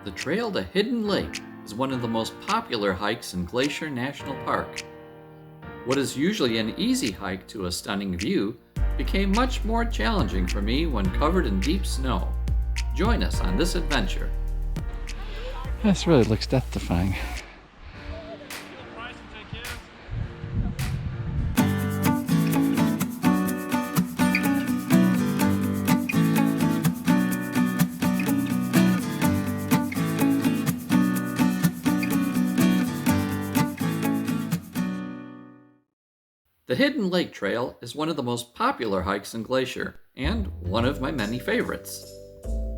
The trail to Hidden Lake is one of the most popular hikes in Glacier National Park. What is usually an easy hike to a stunning view became much more challenging for me when covered in deep snow. Join us on this adventure. This really looks death-defying. The Hidden Lake Trail is one of the most popular hikes in Glacier, and one of my many favorites.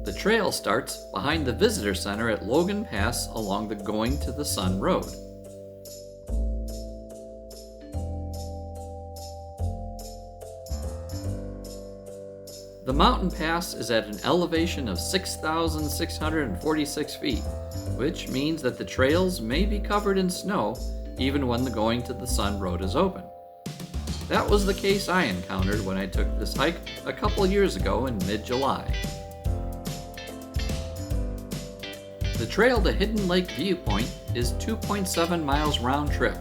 The trail starts behind the visitor center at Logan Pass along the Going to the Sun Road. The mountain pass is at an elevation of 6,646 feet, which means that the trails may be covered in snow even when the Going to the Sun Road is open. That was the case I encountered when I took this hike a couple years ago in mid-July. The trail to Hidden Lake Viewpoint is 2.7 miles round trip.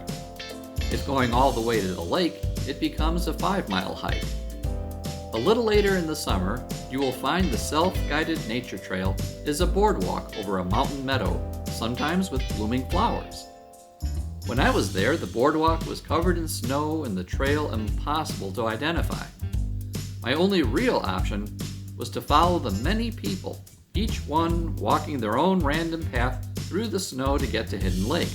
If going all the way to the lake, it becomes a 5-mile hike. A little later in the summer, you will find the self-guided nature trail is a boardwalk over a mountain meadow, sometimes with blooming flowers. When I was there, the boardwalk was covered in snow and the trail impossible to identify. My only real option was to follow the many people, each one walking their own random path through the snow to get to Hidden Lake.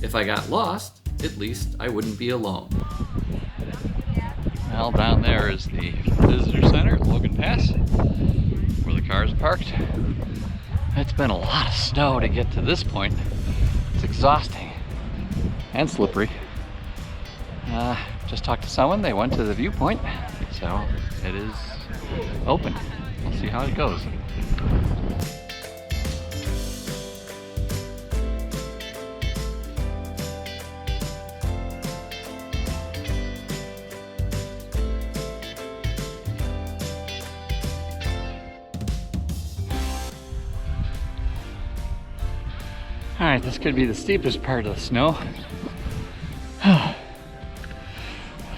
If I got lost, at least I wouldn't be alone. Well, down there is the visitor center at Logan Pass, where the cars are parked. It's been a lot of snow to get to this point. It's exhausting and slippery. Just talked to someone, they went to the viewpoint, so it is open. We'll see how it goes. Alright, this could be the steepest part of the snow.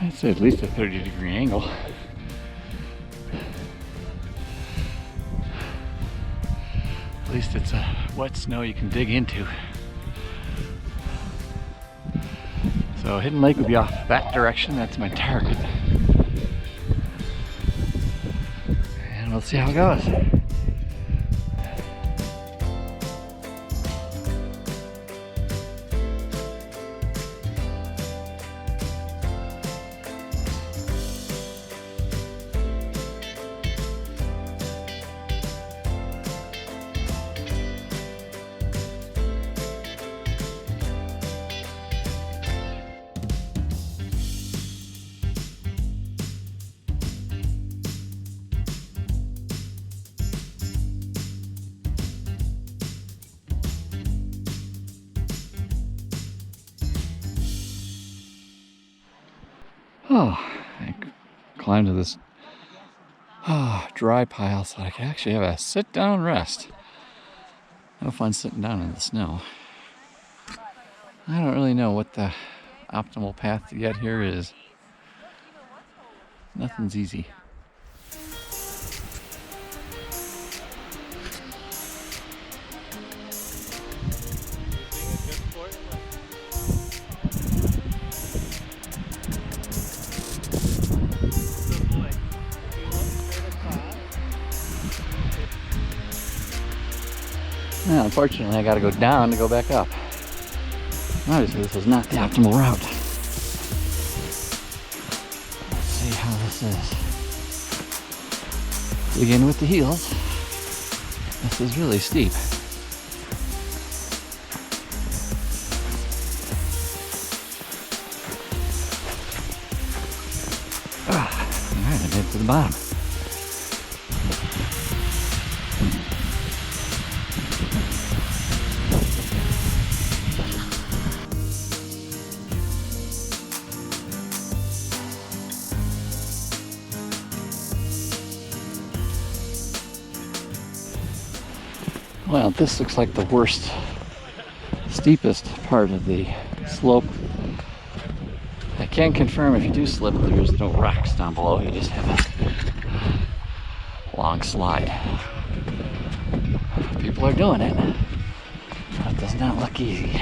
I'd say at least a 30-degree angle. At least it's a wet snow you can dig into. So Hidden Lake would be off that direction. That's my target. And we'll see how it goes. I climbed to this dry pile so I could actually have a sit-down rest. No fun sitting down in the snow. I don't really know what the optimal path to get here is. Nothing's easy. Well, unfortunately, I gotta go down to go back up. Obviously, this is not the optimal route. Let's see how this is. Begin with the heels. This is really steep. Alright, I made it to the bottom. Well, this looks like the worst, steepest part of the slope. I can confirm if you do slip, there's no rocks down below. You just have a long slide. People are doing it. That does not look easy.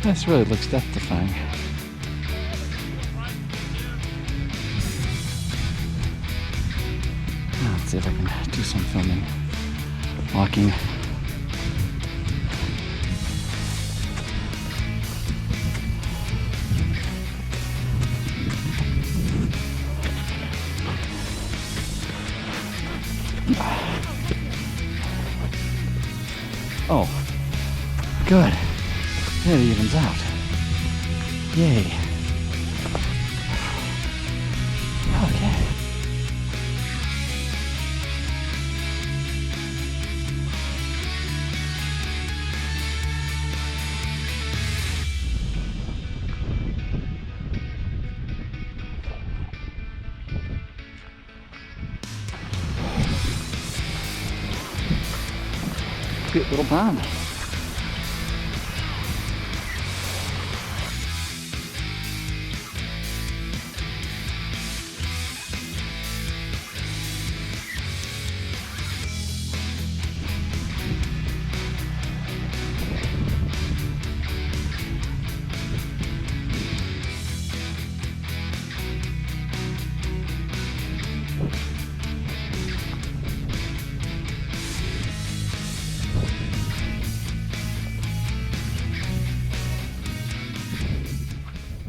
This really looks death-defying. Let's see if I can do some filming. Walking. Oh, good. It evens out. Yay. Okay. Cute little pond.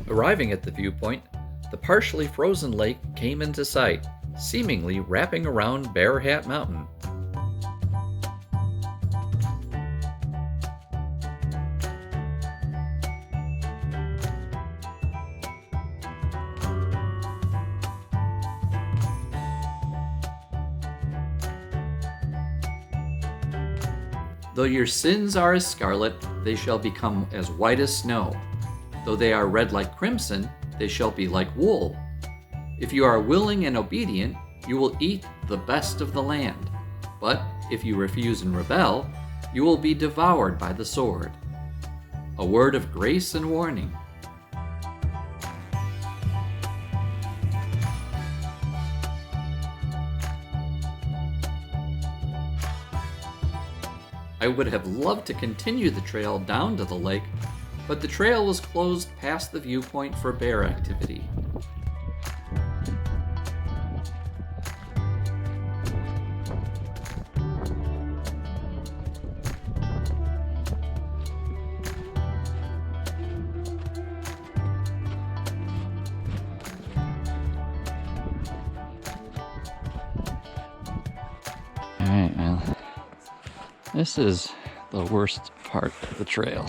Arriving at the viewpoint, the partially frozen lake came into sight, seemingly wrapping around Bear Hat Mountain. Though your sins are as scarlet, they shall become as white as snow. Though they are red like crimson, they shall be like wool. If you are willing and obedient, you will eat the best of the land. But if you refuse and rebel, you will be devoured by the sword. A word of grace and warning. I would have loved to continue the trail down to the lake, but the trail was closed past the viewpoint for bear activity. Alright, well, this is the worst part of the trail.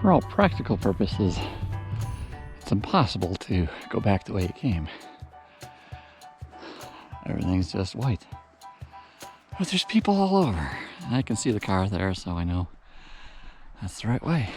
For all practical purposes, it's impossible to go back the way it came. Everything's just white. But there's people all over. And I can see the car there, so I know that's the right way.